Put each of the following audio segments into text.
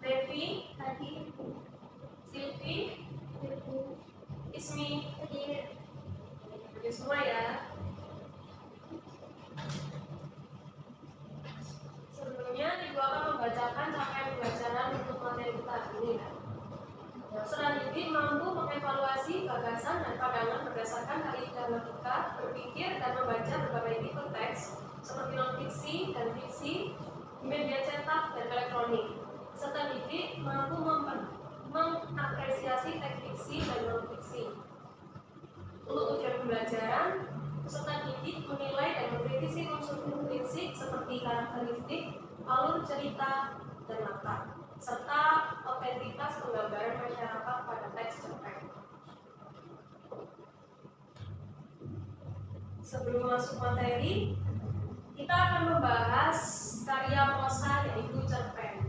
Devi, Silvi, Ismi, semua ya. Sebelumnya Ibu akan membacakan capaian pembelajaran untuk materi kita ini. Selanjutnya mampu mengevaluasi gagasan dan pandangan berdasarkan kaidah logika, berpikir dan membaca berbagai tipe teks seperti non-fiksi dan fiksi, media cetak dan elektronik. Serta didik mampu mengapresiasi teks fiksi dan non-fiksi. Untuk ujian pembelajaran, peserta didik menilai dan mengkritisi unsur prinsip seperti karakteristik, alur cerita, dan latar, serta otentitas penggambaran masyarakat pada teks cerpen. Sebelum masuk materi, kita akan membahas karya prosa yaitu cerpen.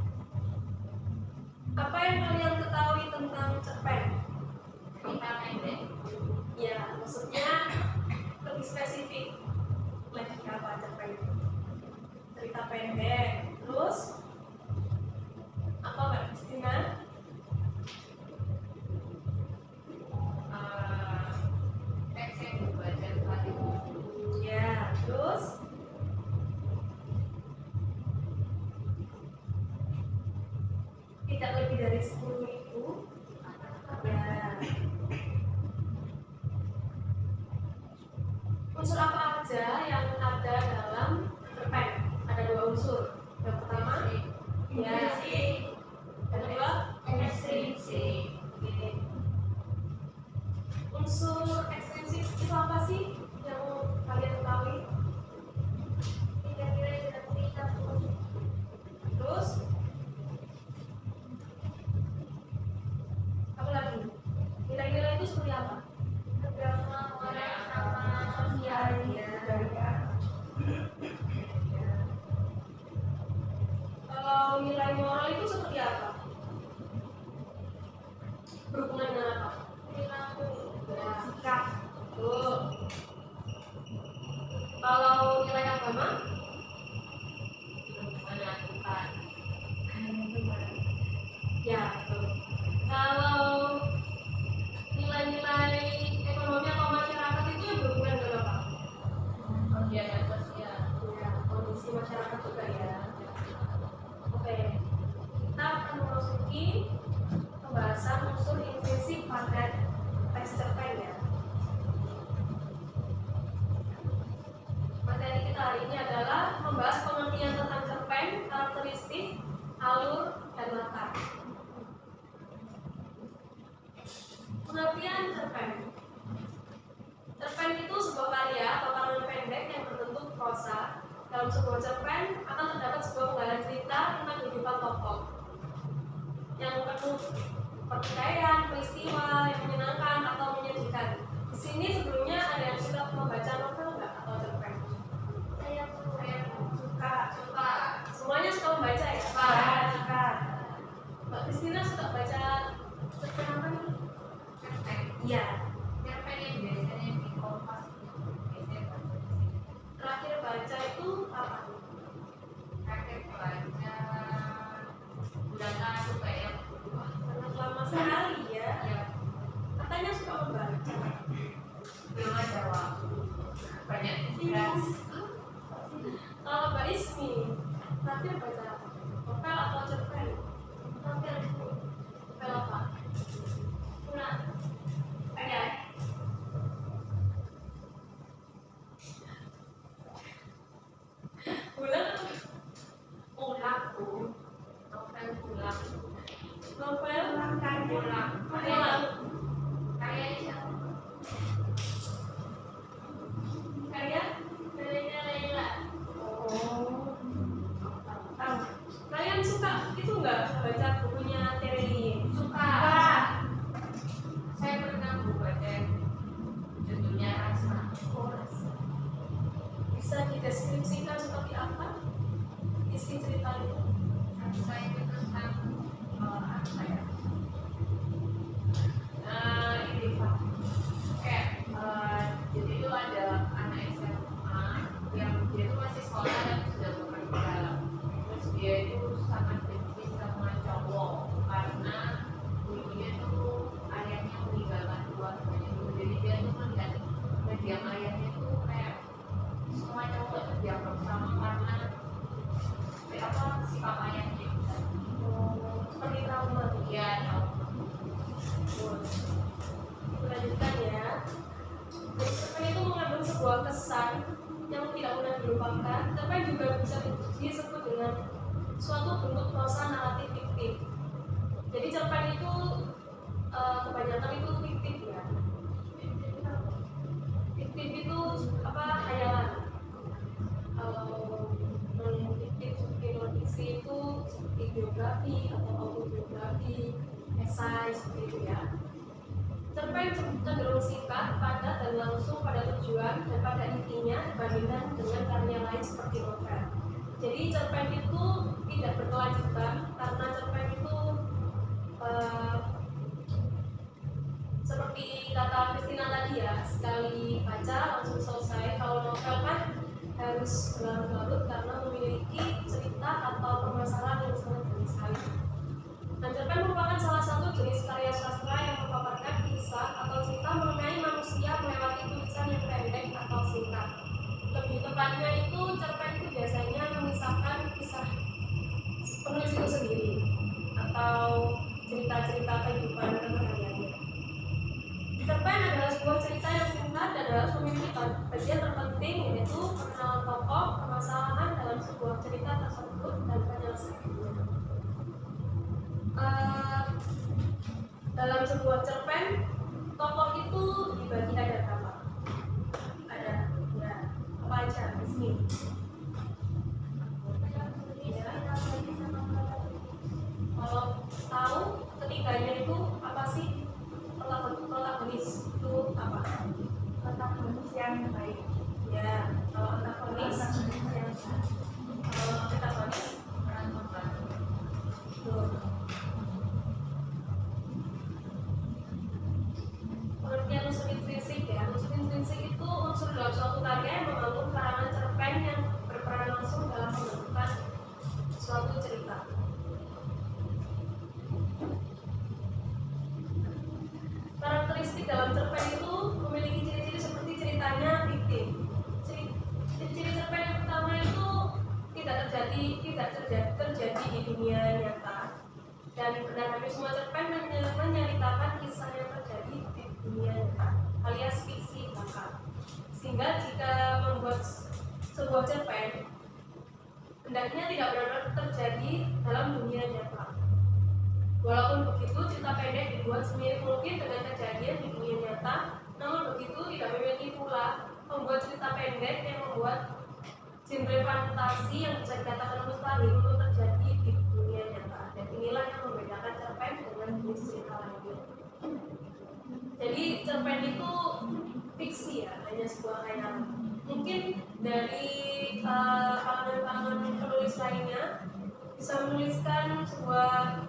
Apa yang kalian ketahui tentang cerpen? Cerita pendek. Ya, maksudnya lebih spesifik. Lagi apa cerpen? Cerita pendek. Terus apa Mbak Kristina? Teks yang dibaca tadi. Ya, terus tidak lebih dari 10.000. Ya. Unsur apa aja yang ada dalam cerpen? Ada 2 unsur. Yang pertama, ya, dan kedua, ekstrinsi. Unsur ekstrinsi itu apa sih yang kalian ketahui? Kira-kira yang sudah cerita. Terus apa lagi? Kira-kira itu seperti apa? Drama orang sama sosial. Kalau nilai moral itu seperti apa? Berhubungan dengan apa? Perilaku. Sikap. Tuh. Kalau nilai agama? Melakukan. Ya, betul. Kalau nilai-nilai ekonomi atau masyarakat itu berhubungan dengan apa? Kegiatan sosial. Ya, kondisi masyarakat juga ya. Oke, kita akan memasuki pembahasan unsur intrinsik pada teks cerpen ya. Materi kita hari ini adalah membahas pengertian tentang cerpen, karakteristik, alur, dan latar. Pengertian cerpen. Cerpen itu sebuah karya atau karya pendek yang berbentuk prosa. Dalam sebuah cerpen akan terdapat sebuah unggahan cerita tentang kehidupan tokoh yang penuh pertikaian, peristiwa yang menyenangkan atau menyedihkan. Di sini sebelumnya ada yang suka membaca novel nggak atau cerpen? Saya Suka. Semuanya suka membaca ya? Suka. Mbak Kristina suka baca cerpen apa nih? cerpen. Iya. Cerpen yang biasanya di Kompas. Biasanya baca. Terakhir baca itu apa? Terakhir baca bulan lalu kayak Sangat lama sekali ya. ya Katanya suka membaca. belum ada waktu. Banyak tugas. Kalau Mbak Ismi, terakhir baca apa? Novel atau cerpen? Novel. Novel apa? Bulan. Ya. Bulan apa? Pulang tuh. Novel pulang. Novel. Pulang. Pulang. Kayaknya Karya? Karyanya Laila. Oh. Tahu. Kalian suka itu nggak baca bukunya Terry? Suka. Saya pernah baca judulnya Rasa. Bisa dideskripsikan seperti apa isi cerita itu? Rasa itu tentang apa ya? Ini Pak. Kayak jadi itu ada anak SMA yang dia itu masih sekolah dan sudah bekerja. Terus dia itu sangat benci sama cowok. bentuk prosa naratif fiktif. Jadi cerpen itu kebanyakan itu fiktif ya. Fiktif itu apa, khayalan. Kalau fiktif seperti non fiksi itu seperti biografi atau autobiografi, esai seperti itu ya. Cerpen cenderung singkat, padat dan langsung pada tujuan dan pada intinya dibandingkan dengan karya lain seperti novel. Jadi cerpen itu tidak berkelanjutan karena cerpen itu seperti kata Christina tadi ya, sekali baca langsung selesai. Kalau novel kan harus berlarut-larut karena memiliki cerita atau permasalahan yang sangat jenis sekali. Dan cerpen merupakan salah satu jenis karya sastra yang memaparkan kisah atau cerita mengenai manusia melewati tulisan yang pendek atau singkat. Lebih tepatnya itu cerpen itu biasanya mengisahkan kisah penulis itu sendiri atau cerita-cerita kehidupan kesehariannya. Cerpen adalah sebuah cerita yang singkat dan harus memiliki bagian terpenting, yaitu perkenalan tokoh, permasalahan dalam sebuah cerita tersebut dan penyelesaiannya. Dalam sebuah cerpen, tokoh itu dibagi ada berapa? Ada ya, apa aja di sini? Kalau tahu ketiganya itu apa sih? Protagonis itu apa? Protagonis yang baik. Ya, kalau protagonis yang kalau protagonis Peran korban. tuh. Pengertian unsur intrinsik ya. Unsur intrinsik itu unsur dalam suatu karya yang membangun karangan cerpen yang berperan langsung dalam pembentukan suatu cerita. Karakteristik dalam cerpen itu memiliki ciri-ciri seperti ceritanya fiktif. Ciri-ciri cerpen yang pertama itu tidak terjadi di dunia nyata. Dan benar hampir semua cerpen menyeritakan kisah yang terjadi di dunia nyata, alias fiksi belaka. Sehingga jika membuat sebuah cerpen, hendaknya tidak benar-benar terjadi dalam dunia nyata. Walaupun begitu, cerita pendek dibuat semirip mungkin dengan kejadian di dunia nyata. Namun begitu, tidak memiliki pula membuat cerita pendek yang membuat genre fantasi yang bisa dikatakan mustahil untuk terjadi di dunia nyata. Dan inilah yang membedakan cerpen dengan jenis cerita lainnya. Jadi cerpen itu fiksi ya, hanya sebuah khayalan. Mungkin dari kalangan-kalangan penulis lainnya bisa menuliskan sebuah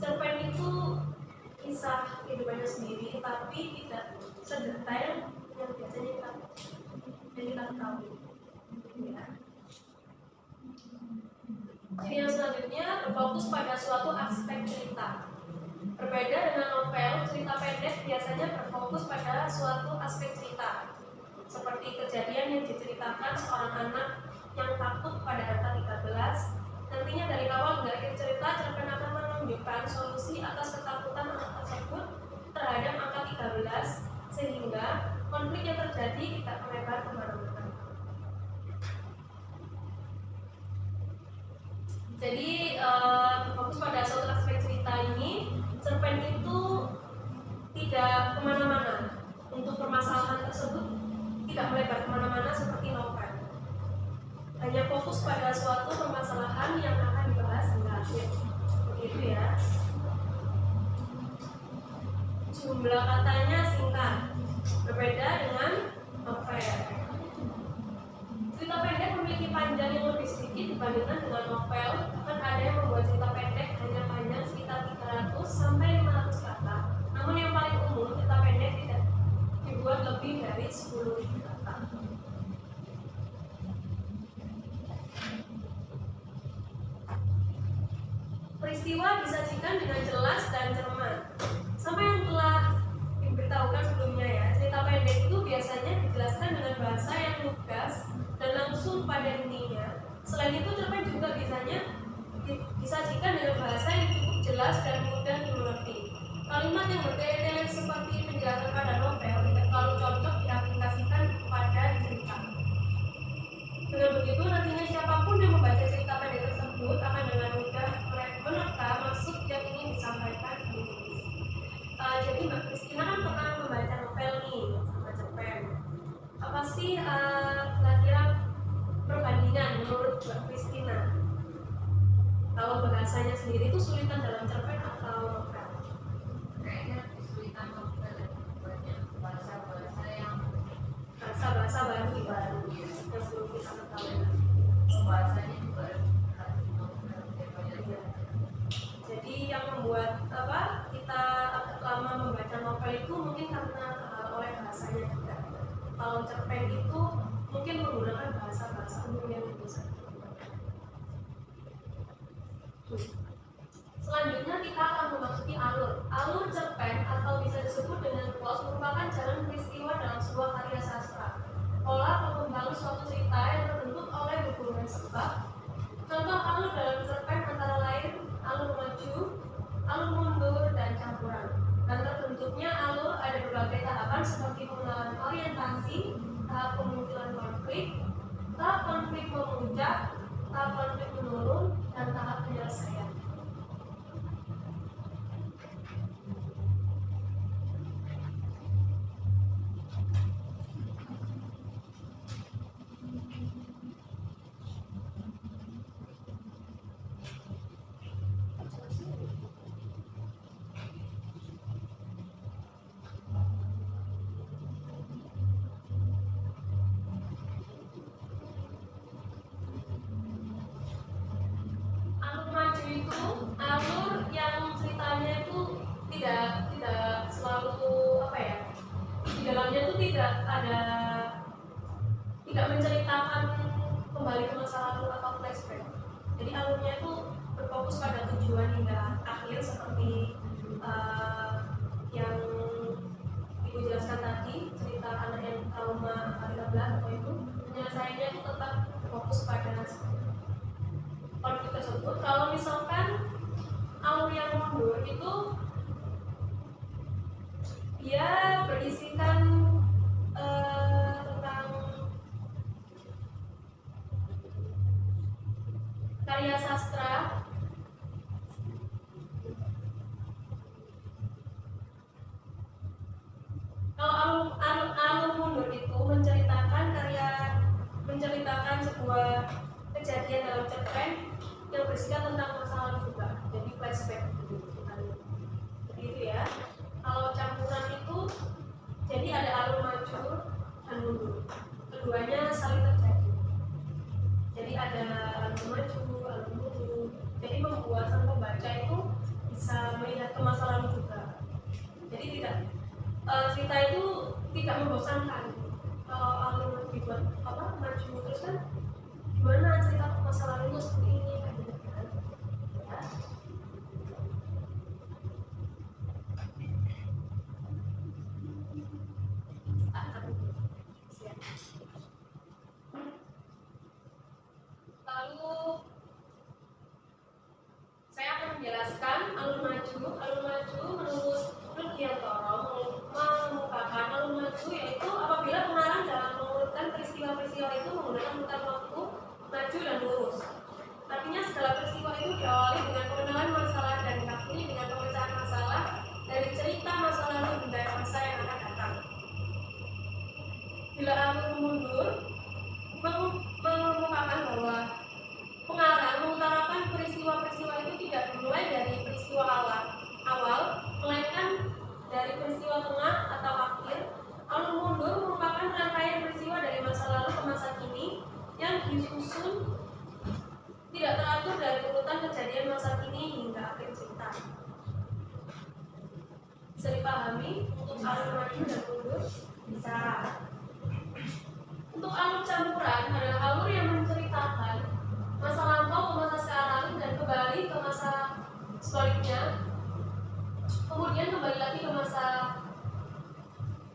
cerpen itu kisah kehidupannya sendiri, tapi tidak sedetail yang biasanya kita ketahui. Ya. Jadi yang selanjutnya berfokus pada suatu aspek cerita. Berbeda dengan novel, cerita pendek biasanya berfokus pada suatu aspek cerita, seperti kejadian yang diceritakan seorang anak yang takut pada angka 13. Nantinya dari awal hingga akhir cerita, cerpen akan menunjukkan solusi atas ketakutan anak tersebut terhadap angka 13, sehingga konflik yang terjadi tidak melebar kemana-mana. Jadi fokus pada suatu aspek cerita ini, cerpen itu tidak kemana-mana. Untuk permasalahan tersebut tidak melebar kemana-mana seperti novel. Hanya fokus pada suatu permasalahan yang akan dibahas hingga akhir. Begitu ya. Jumlah katanya singkat, berbeda dengan novel. Cerita pendek memiliki panjang yang lebih sedikit dibandingkan dengan novel. Bahkan ada yang membuat cerita pendek hanya panjang sekitar 300 sampai 500 kata. Namun yang paling umum, cerita pendek tidak dibuat lebih dari 10.000 kata. Peristiwa disajikan dengan jelas dan cermat. Sama yang telah diberitahukan sebelumnya ya, cerita pendek itu biasanya dijelaskan dengan bahasa yang lugas dan langsung pada intinya. Selain itu, cerpen juga biasanya disajikan dengan bahasa yang cukup jelas dan mudah dimengerti. Kalimat yang bertele-tele seperti penjelasan pada novel tidak terlalu cocok diaplikasikan kepada cerita. Dengan begitu, nantinya siapapun yang membaca cerita pendek tersebut akan dengan mudah bahasanya sendiri itu sulitan dalam cerpen atau novel? Kayaknya kesulitan novel banyak bahasa-bahasa yang Bahasa-bahasa baru baru ya. yang belum kita ketahui. Pembahasannya juga lebih berat di novel daripada Iya. Jadi yang membuat kita agak lama membaca novel itu mungkin karena oleh bahasanya juga. Kalau cerpen itu mungkin menggunakan bahasa-bahasa umum yang bisa. Selanjutnya kita akan memasuki alur. Alur cerpen atau bisa disebut dengan plot merupakan jalan peristiwa dalam sebuah karya sastra. Pola pengembangan suatu cerita yang terbentuk oleh hubungan sebab. Contoh alur dalam cerpen antara lain alur maju, alur mundur, dan campuran. Dan terbentuknya alur ada berbagai tahapan seperti pengenalan orientasi, tahap pemunculan konflik, tahap konflik memuncak, tahap konflik menurun, dan tahap penyelesaian. Alur maju itu alur yang ceritanya itu tidak selalu di dalamnya itu tidak menceritakan kembali ke masa lalu atau flashback. Jadi alurnya itu berfokus pada tujuan hingga akhir seperti yang ibu jelaskan tadi, cerita anak yang trauma hari 16 atau itu penyelesaiannya itu tetap fokus pada konflik tersebut. Kalau misalkan alur yang mundur itu dia berisikan tentang karya sastra. Kalau alur mundur itu menceritakan sebuah kejadian dalam cerpen yang berisikan tentang masa lalu juga, jadi flashback gitu. Jadi itu ya. Kalau campuran itu jadi ada alur maju dan mundur, keduanya saling terjadi. Jadi ada alur maju, alur mundur, jadi membuat sang pembaca itu bisa melihat ke masa lalu juga. Jadi cerita itu tidak membosankan. Kalau alur dibuat maju terus kan gimana cerita masa lalunya seperti ini kan gitu kan ya. Lalu saya akan menjelaskan alur maju. Alur maju menurut Rudiantoro mengemukakan alur maju yaitu apabila pengarang dalam mengurutkan peristiwa-peristiwa itu menggunakan mutar waktu maju dan lurus. Artinya segala peristiwa itu diawali dengan pengenalan masalah dan diakhiri dengan pemecahan masalah dari cerita masa lalu hingga masa yang akan datang. Bila alur mundur mengemukakan bahwa pengarang mengutarakan peristiwa-peristiwa itu tidak dimulai dari peristiwa awal, melainkan dari peristiwa tengah atau akhir. Alur mundur merupakan rangkaian peristiwa dari masa lalu ke masa kini yang disusun tidak teratur dari urutan kejadian masa kini hingga akhir cerita. Bisa dipahami untuk alur maju dan mundur? Bisa. Untuk alur campuran adalah alur yang menceritakan masa lampau ke masa sekarang dan kembali ke masa sebaliknya, kemudian kembali lagi ke masa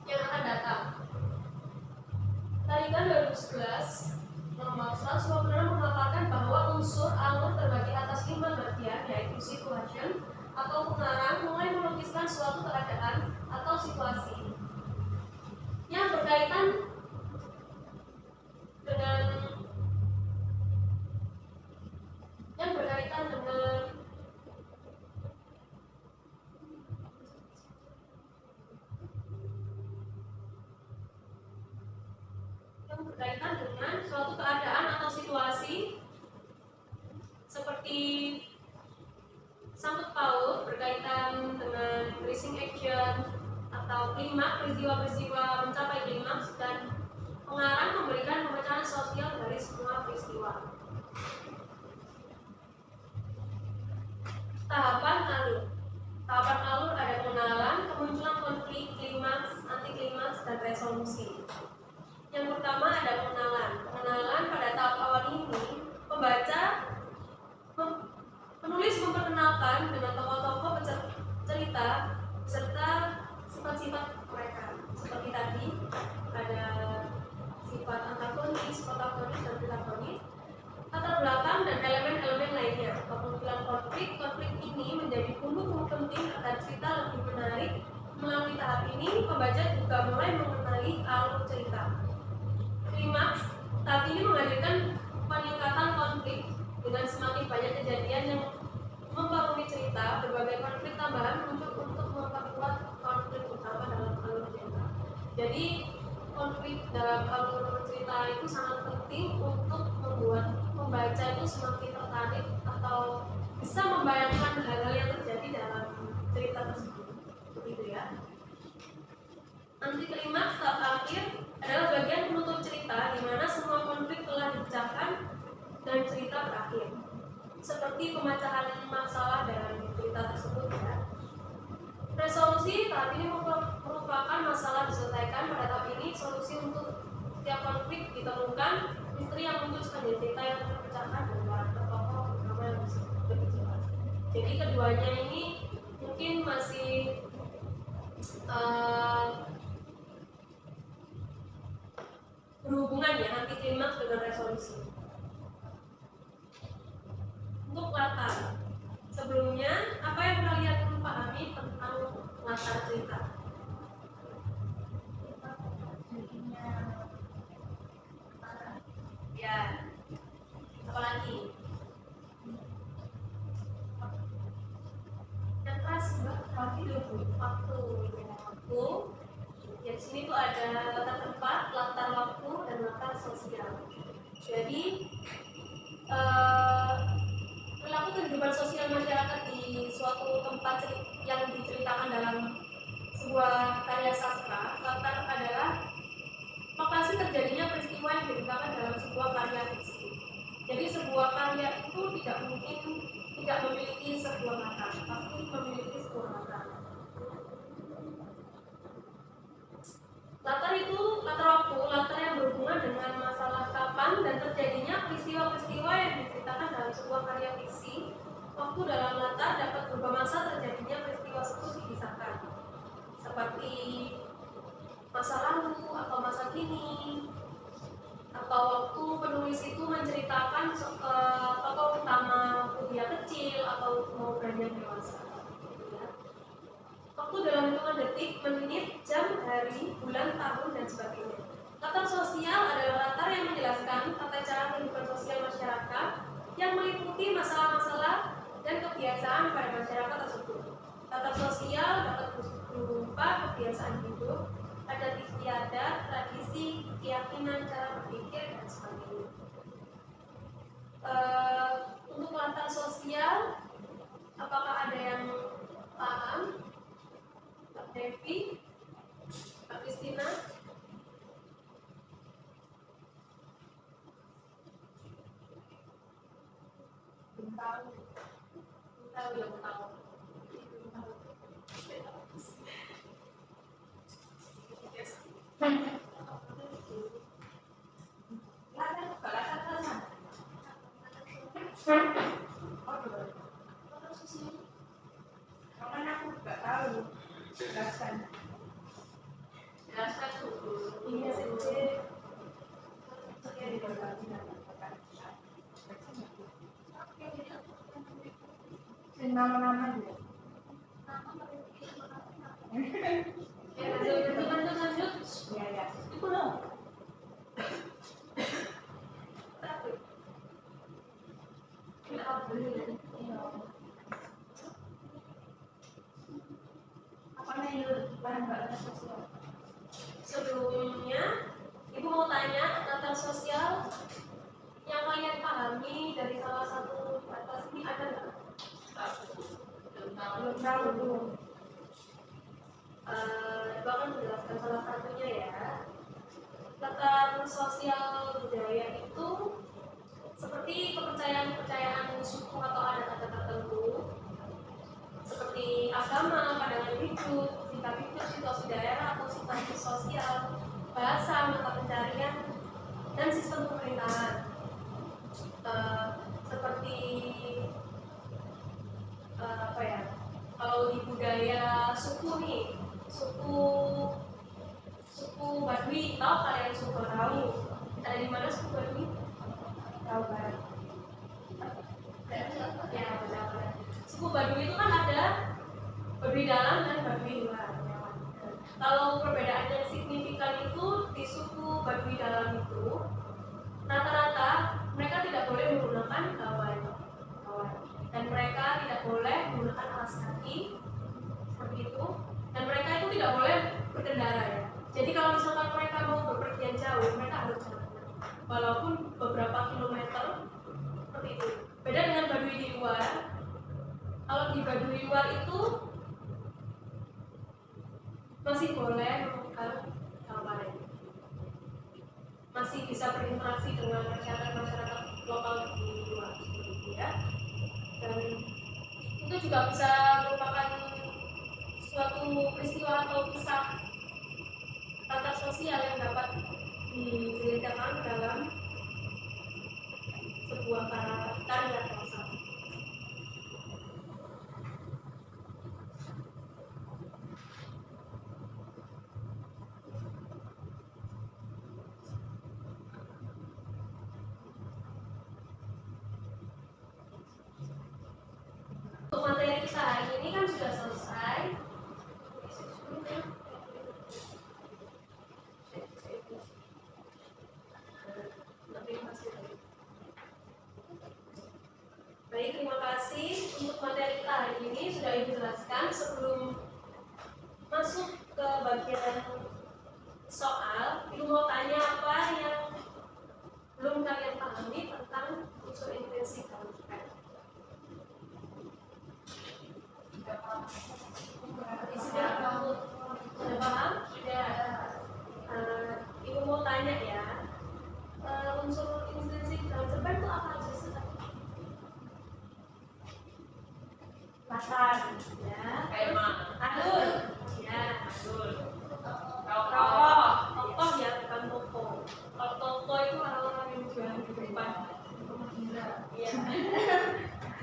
yang akan datang. Tarikan 2011 nomor 126 memaparkan bahwa unsur alur terbagi atas 5 bagian, yaitu situation atau pengarang mulai melukiskan suatu keadaan atau situasi yang berkaitan dengan suatu keadaan atau situasi seperti peristiwa-peristiwa mencapai klimaks, dan pengarang memberikan pemecahan sosial dari semua peristiwa. Tahapan alur ada pengenalan, kemunculan konflik, klimaks, anti klimaks, dan resolusi. Yang pertama ada pengenalan. Pengenalan pada tahap awal ini, penulis memperkenalkan dengan tokoh-tokoh cerita serta sifat-sifat mereka. Seperti tadi ada sifat antagonis, protagonis, dan protagonis, latar belakang dan elemen-elemen lainnya. Kemunculan konflik ini menjadi bumbu penting agar cerita lebih menarik. Melalui tahap ini, pembaca juga mulai mengenali alur cerita. Klimaks tahap ini menghadirkan peningkatan konflik dengan semakin banyak kejadian yang mempengaruhi cerita. Berbagai konflik tambahan muncul untuk memperkuat konflik utama dalam alur cerita. Jadi konflik dalam alur cerita itu sangat penting untuk membuat pembaca itu semakin tertarik atau bisa membayangkan hal-hal yang terjadi dalam cerita tersebut. Begitu ya. Anti klimaks tahap akhir adalah bagian penutup cerita di mana semua konflik telah dipecahkan dan cerita berakhir. Seperti pemecahan masalah dalam cerita tersebut ya. Resolusi tahap ini merupakan masalah diselesaikan. Pada tahap ini solusi untuk setiap konflik ditemukan, misteri yang muncul sebagai cerita yang terpecahkan dan karakter tokoh utama yang lebih jelas. Jadi keduanya ini mungkin masih berhubungan ya, anti klimaks dengan resolusi. Untuk latar, sebelumnya apa yang kalian pahami tentang latar cerita? Ya, apalagi? Yang keras waktu. Ya, di sini tuh ada latar tempat, latar waktu, dan latar sosial. Jadi perilaku kehidupan sosial masyarakat di suatu tempat yang diceritakan dalam sebuah karya sastra, latar adalah lokasi terjadinya peristiwa yang diceritakan dalam sebuah karya fiksi. Jadi sebuah karya itu tidak mungkin tidak memiliki sebuah latar, pasti memiliki sebuah latar. Latar itu latar waktu, latar yang berhubungan dengan masalah kapan dan terjadinya peristiwa-peristiwa yang diceritakan dalam sebuah karya fiksi. Waktu dalam latar dapat berubah masa terjadinya peristiwa tersebut dipisahkan, seperti masa lalu atau masa kini, atau waktu penulis itu menceritakan tokoh utama usia kecil atau mau beranjak dewasa. Waktu dalam hitungan detik, menit, jam, hari, bulan, tahun, dan sebagainya. Latar sosial adalah latar yang menjelaskan tata cara kehidupan sosial masyarakat yang meliputi masalah-masalah dan kebiasaan pada masyarakat tersebut. Latar sosial dapat berupa kebiasaan hidup, adat istiadat, tradisi, keyakinan, cara berpikir, dan sebagainya. Untuk latar sosial, apakah ada yang paham? Pak Devi, Pak Kristina? Belum tahu yang tahu. Jelaskan dulu. Ini nama-nama juga. Lanjut. Ya. Itu dong. Sebelumnya, Ibu mau tanya latar sosial yang kalian pahami dari salah satu atas ini ada nggak? Belum tahu. Bahkan jelaskan salah satunya ya. Latar sosial budaya itu seperti kepercayaan suku atau adat-adat tertentu, seperti agama, pandangan hidup, sikap hidup, situasi daerah atau situasi sosial, bahasa, mata pencarian, dan sistem pemerintahan. Seperti apa ya? Kalau di budaya suku nih, suku Baduy, tahu kalian suku Baduy? Ada di mana suku Baduy? Tahu kan? Ya, benar. Suku Baduy itu kan ada Baduy dalam dan Baduy luar. Kalau perbedaan yang signifikan itu di suku Baduy dalam itu rata-rata mereka tidak boleh menggunakan gawan, dan mereka tidak boleh menggunakan alas kaki seperti itu, dan mereka itu tidak boleh berkendara ya. Jadi kalau misalkan mereka mau bepergian jauh, mereka harus jalan, walaupun beberapa kilometer seperti itu. Beda dengan Baduy di luar. Kalau di Baduy luar itu masih boleh memakai gawan, masih bisa berinteraksi dengan masyarakat lokal di luar seperti itu ya. Dan itu juga bisa merupakan suatu peristiwa atau kisah tata sosial yang dapat diceritakan dalam sebuah karya sastra. Untuk materi kita hari ini kan sudah selesai. Baik, terima kasih untuk materi kita hari ini sudah Ibu jelaskan. Sebelum masuk ke bagian soal, Ibu mau tanya apa yang belum kalian pahami tentang unsur intrinsik dalam cerpen? Sudah kamu sudah paham? Sudah. Ibu mau tanya ya, unsur intrinsik dalam cerpen itu apa aja sih? Latar, ya. Tema. Alur, ya. Betul. Tokoh ya, bukan toko. Kalau toko itu orang-orang yang jualan di depan. Iya.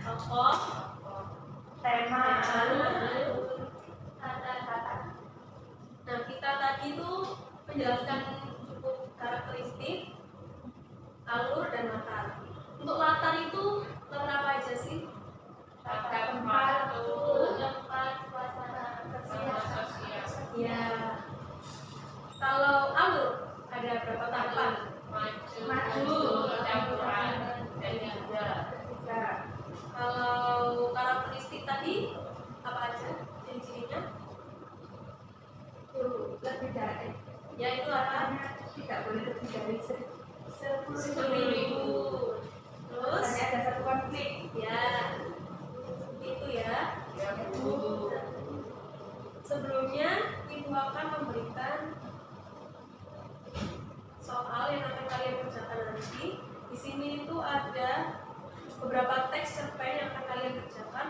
Tokoh, tema, alur, kata-kata. Nah, kita tadi itu menjelaskan cukup karakteristik, alur, dan latar. Untuk latar itu latar apa aja sih? Tempat, suasana sosial. ya. Kalau alur ada berapa tahapan? Maju, campuran, dan juga. Kalau karakteristik tadi apa aja ciri-cirinya? Lebih dari. Ya itu apa? Tidak boleh lebih dari 10.000. Terus ada satu konflik. Ya. Itu ya. Sebelumnya Ibu akan memberikan soal yang akan kalian kerjakan nanti. Di sini itu ada beberapa teks cerpen yang akan kalian kerjakan.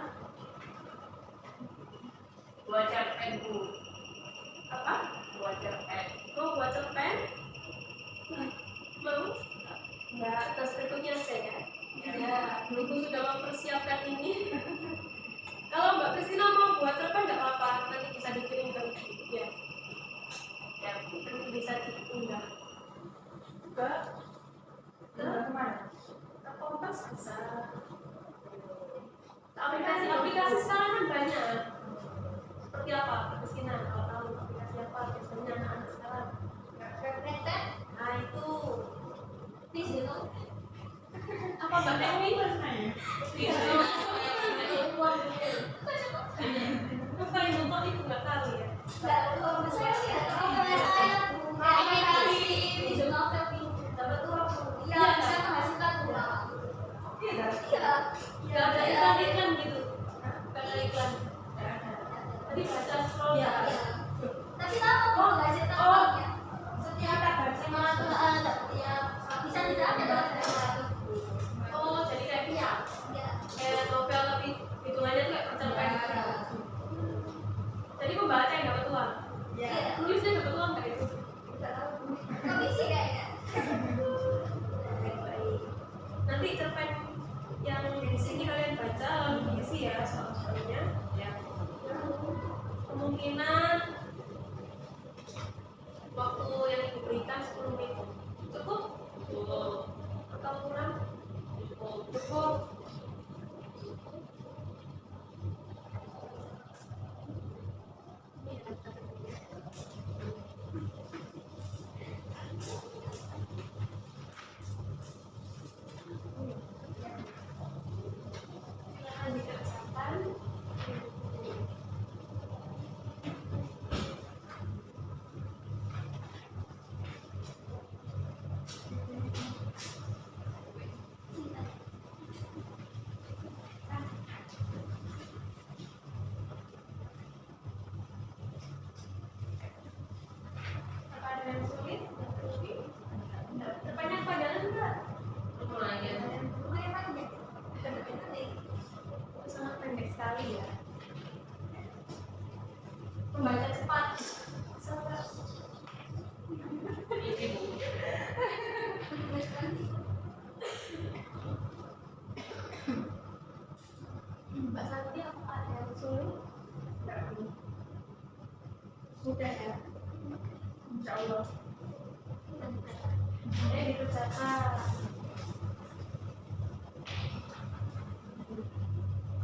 Buat cerpen, Bu. Apa? Buat cerpen. Mau buat cerpen? Mau? Enggak, terus berikutnya saya. Ya, Ibu sudah mempersiapkan ini. Kalau Mbak Kristina mau buat cerpen nggak apa-apa, nanti bisa dikirim ke Ibu. Ya. Ya, nanti bisa diunggah. Ke kemana? Ke Kompas bisa. Aplikasi sekarang kan banyak. Seperti apa? Kristina kalau tahu aplikasi apa biasanya anak-anak sekarang? Nah itu. Di situ. Apa Mbak Dewi? Apa yang nonton itu nggak tahu ya? Ya ada iklan gitu. Ada iklan. Tadi baca scroll. Tapi tahu kok nggak cerita setiap ada bisa tidak ada Oh, jadi kayak novel tapi hitungannya tuh kayak perceraian gitu. Jadi pembaca yang dapat uang. Tulisnya dapat uang nggak itu? komisi kayaknya. Nanti cerpen yang di sini kalian baca lalu diisi ya soal-soalnya. Ya. Kemungkinan waktu yang diberikan 10 menit cukup atau kurang? Cukup. Silakan dikerjakan. Apa ada yang sulit? Banyak pelajaran enggak? Lumayan. Sangat pendek sekali ya. Membaca cepat. Sabar. Ini Bu. Mbak Santi apa ada yang sulit? Sudah ya. Insya Allah. Dikerjakan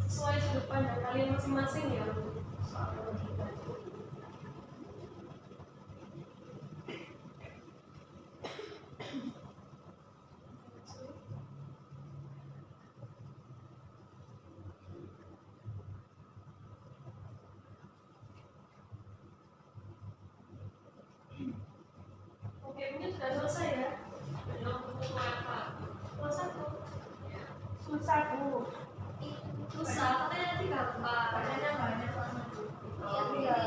sesuai sudut pandang kalian masing-masing ya untuk soal logika. Oke, mungkin sudah selesai ya. Belum buku apa? Kelas 1. Susah Bu. Susah, katanya nanti gampang. Bacanya banyak banget. Iya.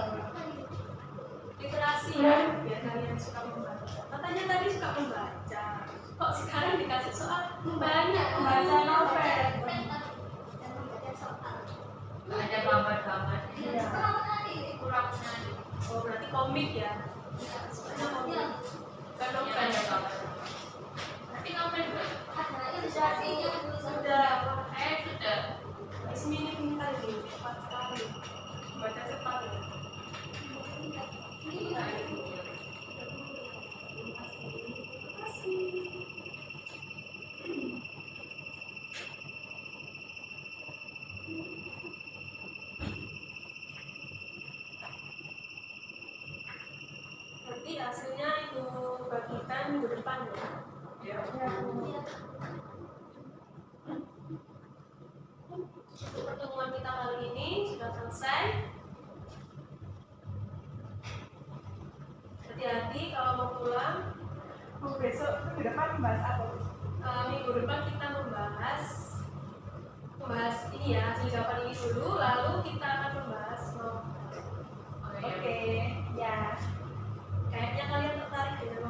Literasi ya, biar kalian suka membaca. Katanya tadi suka membaca. Kok sekarang dikasih soal banyak membaca novel? Nggak ada gambar-gambar. Iya. Kurang menarik. Oh, berarti komik ya? Sukanya komik. Bukan Yang novel. ada gambar. Tapi novel juga. Sudah. Sudah. Ismini pintar ini, cepat sekali. Baca cepat ya. Nanti hasilnya itu bagikan minggu depan ya. Ya. Pertemuan kita kali ini sudah selesai. Hati-hati kalau mau pulang. Besok minggu depan membahas apa? Minggu depan kita membahas ini ya, hasil jawaban ini dulu, lalu kita akan membahas Oh, iya. Oke, ya. kayaknya kalian tertarik dengan